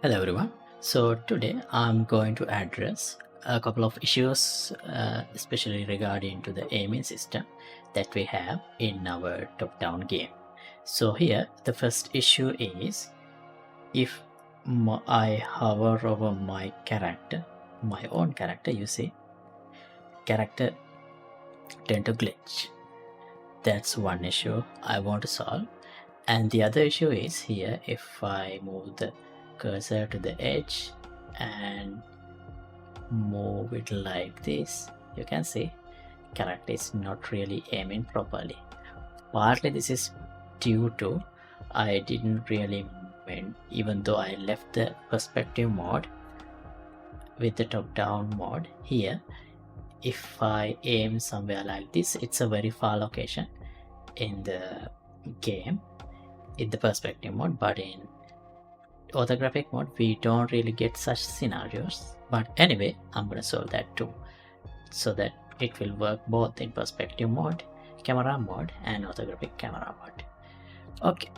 Hello everyone. So today I'm going to address a couple of issues, especially regarding to the aiming system that we have in our top-down game. So here the first issue is if I hover over my character, my own character, you see, character tend to glitch. That's one issue I want to solve. And the other issue is here, if I move the cursor to the edge and move it like this, you can see character is not really aiming properly. Partly this is due to I didn't really mean, even though I left the perspective mode with the top down mode here, if I aim somewhere like this, it's a very far location in the game in the perspective mode, but in orthographic mode we don't really get such scenarios. But anyway, I'm gonna solve that too, so that it will work both in perspective mode, camera mode, and orthographic camera mode. Okay,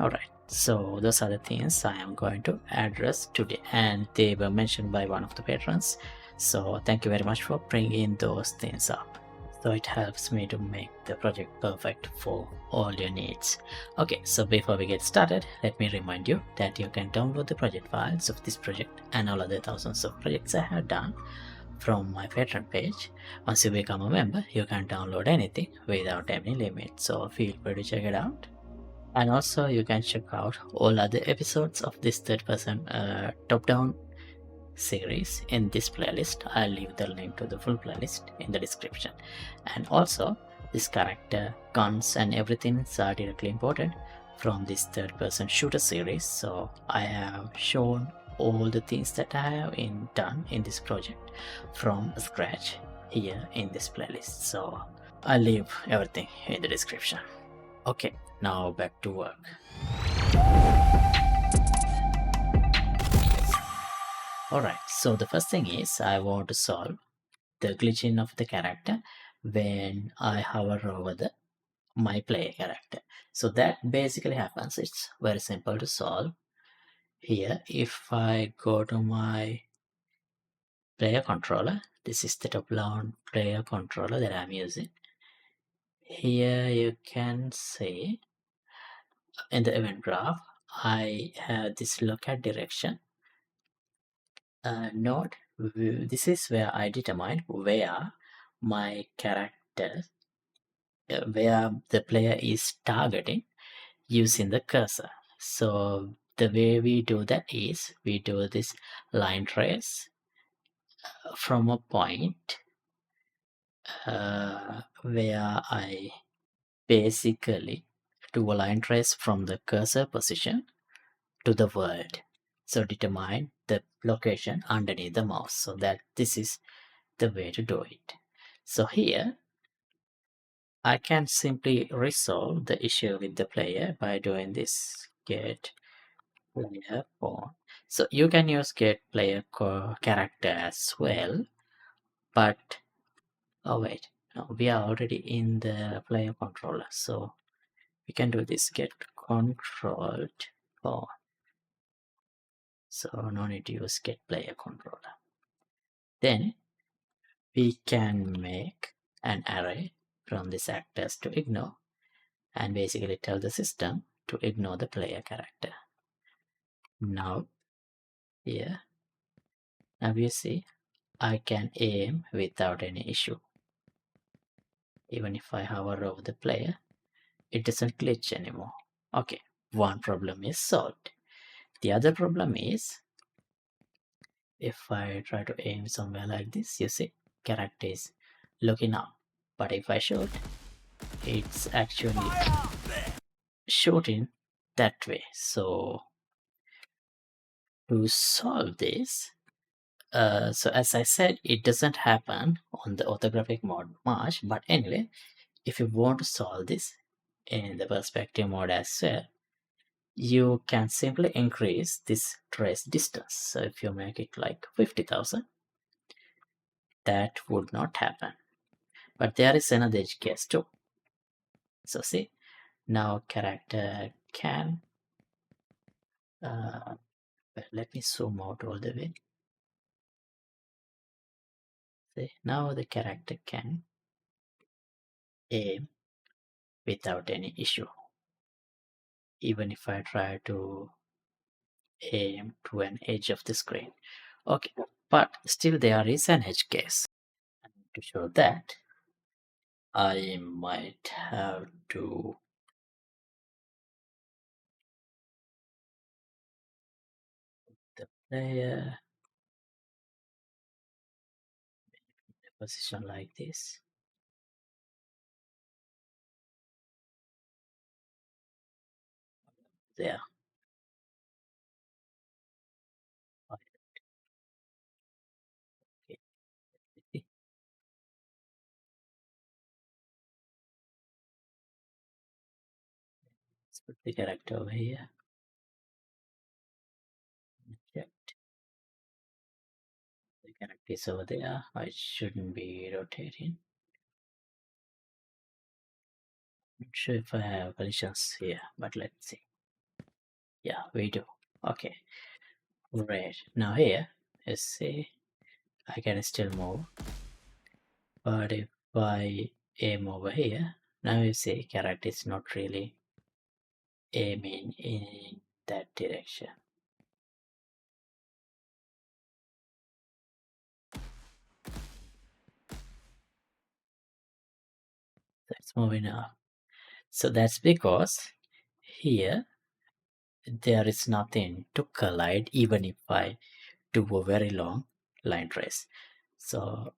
alright, so those are the things I am going to address today, and they were mentioned by one of the patrons, so thank you very much for bringing those things up. So it helps me to make the project perfect for all your needs. Okay, so before we get started, let me remind you that you can download the project files of this project and all other thousands of projects I have done from my Patreon page. Once you become a member, you can download anything without any limit, so feel free to check it out. And also you can check out all other episodes of this third person top-down series in this playlist. I'll leave the link to the full playlist in the description. And also this character guns and everything are directly imported from this third person shooter series, so I have shown all the things that I have done in this project from scratch here in this playlist, so I'll leave everything in the description. Okay, now back to work. Alright, so the first thing is I want to solve the glitching of the character when I hover over my player character. So that basically happens. It's very simple to solve. Here, if I go to my player controller, this is the top-down player controller that I'm using. Here you can see in the event graph, I have this locate direction node. This is where I determine where my character, where the player is targeting using the cursor. So the way we do that is we do this line trace from a point where I basically do a line trace from the cursor position to the world. So determine the location underneath the mouse, so that this is the way to do it. So here I can simply resolve the issue with the player by doing this get player pawn. So you can use get player character as well, but oh wait, no, we are already in the player controller, so we can do this get controlled pawn. So no need to use get player controller. Then we can make an array from these actors to ignore and basically tell the system to ignore the player character. Now here, now you see I can aim without any issue. Even if I hover over the player, it doesn't glitch anymore. Okay, one problem is solved. The other problem is if I try to aim somewhere like this, you see character is looking up, but if I shoot, it's actually shooting that way. So to solve this, so as I said, it doesn't happen on the orthographic mode much, but anyway, if you want to solve this in the perspective mode as well, you can simply increase this trace distance. So if you make it like 50,000, that would not happen. But there is another edge case too. So see, now character can Well, let me zoom out all the way. See, now the character can aim without any issue. Even if I try to aim to an edge of the screen. Okay, but still there is an edge case. And to show that, I might have to put the player in a position like this. There. Okay. Let's put the character over here. Checked. The character is over there. I shouldn't be rotating. Not sure if I have collisions here, but let's see. Yeah, we do. Okay. Right. Now here, let's see. I can still move. But if I aim over here, now you see character is not really aiming in that direction. That's moving up. So that's because here there is nothing to collide even if I do a very long line trace. So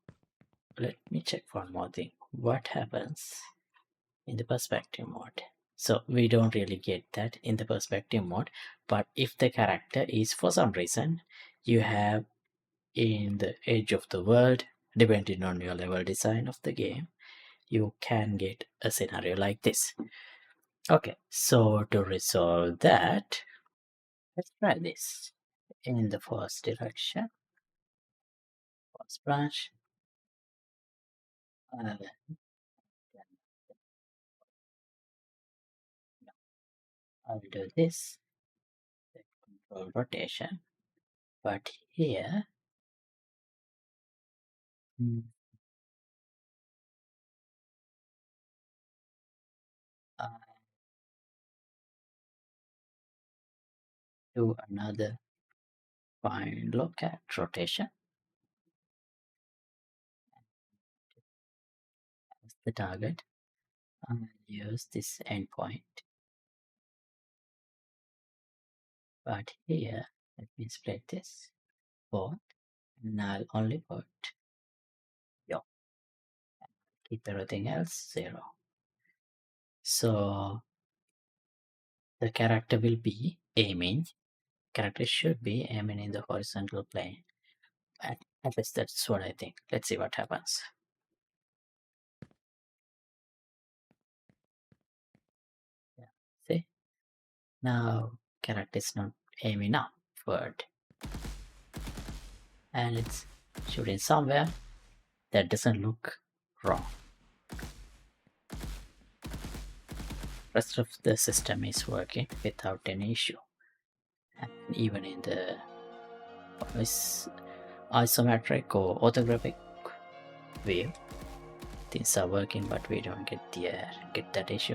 let me check one more thing. What happens in the perspective mode? So we don't really get that in the perspective mode, but if the character is for some reason you have in the edge of the world, depending on your level design of the game, you can get a scenario like this. Okay, so to resolve that, let's try this in the first direction, first branch. I'll do this, control rotation, but here I'll do another find locate rotation as the target. I'll use this endpoint, but here let me split this both, and I'll only put yo, keep everything else 0. So the character will be aiming, character should be aiming in the horizontal plane. At least that's what I think. Let's see what happens. Yeah. See? Now character is not aiming upward. And it's shooting somewhere that doesn't look wrong. Rest of the system is working without any issue. And even in the isometric or orthographic view, things are working, but we don't get that issue.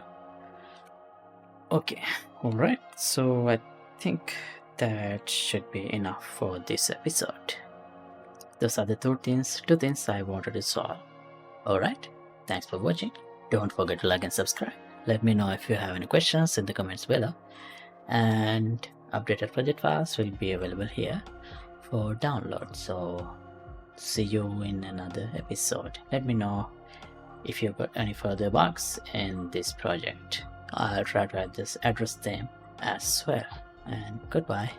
Okay, alright, so I think that should be enough for this episode. Those are the two things I wanted to solve. Alright, thanks for watching. Don't forget to like and subscribe. Let me know if you have any questions in the comments below. And updated project files will be available here for download. So see you in another episode. Let me know if you've got any further bugs in this project. I'll try to address them as well. And goodbye.